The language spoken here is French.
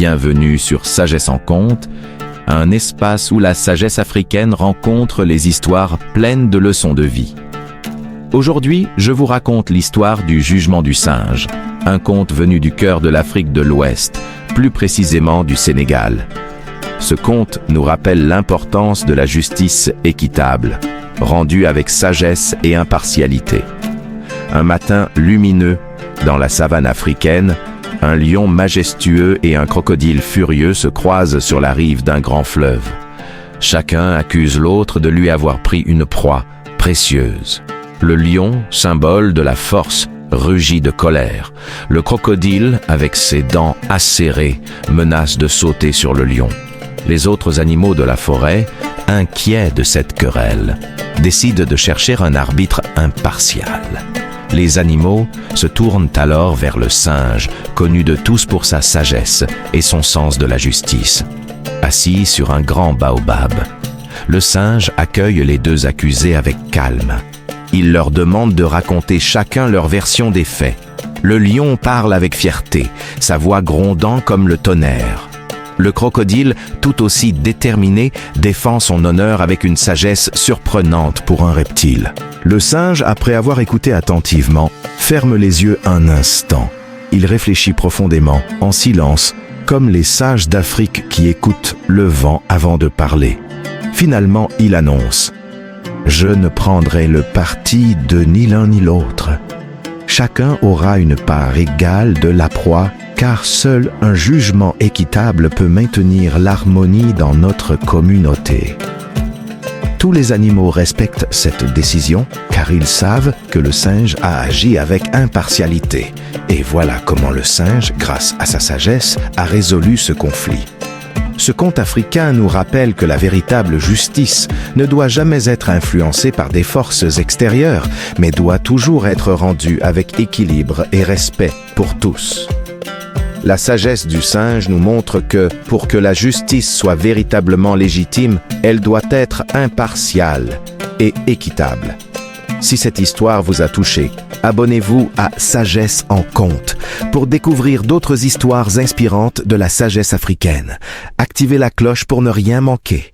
Bienvenue sur Sagesse en Conte, un espace où la sagesse africaine rencontre les histoires pleines de leçons de vie. Aujourd'hui, je vous raconte l'histoire du jugement du singe, un conte venu du cœur de l'Afrique de l'Ouest, plus précisément du Sénégal. Ce conte nous rappelle l'importance de la justice équitable, rendue avec sagesse et impartialité. Un matin lumineux, dans la savane africaine, un lion majestueux et un crocodile furieux se croisent sur la rive d'un grand fleuve. Chacun accuse l'autre de lui avoir pris une proie précieuse. Le lion, symbole de la force, rugit de colère. Le crocodile, avec ses dents acérées, menace de sauter sur le lion. Les autres animaux de la forêt, inquiets de cette querelle, décident de chercher un arbitre impartial. Les animaux se tournent alors vers le singe, connu de tous pour sa sagesse et son sens de la justice. Assis sur un grand baobab, le singe accueille les deux accusés avec calme. Il leur demande de raconter chacun leur version des faits. Le lion parle avec fierté, sa voix grondant comme le tonnerre. Le crocodile, tout aussi déterminé, défend son honneur avec une sagesse surprenante pour un reptile. Le singe, après avoir écouté attentivement, ferme les yeux un instant. Il réfléchit profondément, en silence, comme les sages d'Afrique qui écoutent le vent avant de parler. Finalement, il annonce « Je ne prendrai le parti de ni l'un ni l'autre. Chacun aura une part égale de la proie, car seul un jugement équitable peut maintenir l'harmonie dans notre communauté. » Tous les animaux respectent cette décision, car ils savent que le singe a agi avec impartialité. Et voilà comment le singe, grâce à sa sagesse, a résolu ce conflit. Ce conte africain nous rappelle que la véritable justice ne doit jamais être influencée par des forces extérieures, mais doit toujours être rendue avec équilibre et respect pour tous. La sagesse du singe nous montre que, pour que la justice soit véritablement légitime, elle doit être impartiale et équitable. Si cette histoire vous a touché, abonnez-vous à Sagesse en Conte pour découvrir d'autres histoires inspirantes de la sagesse africaine. Activez la cloche pour ne rien manquer.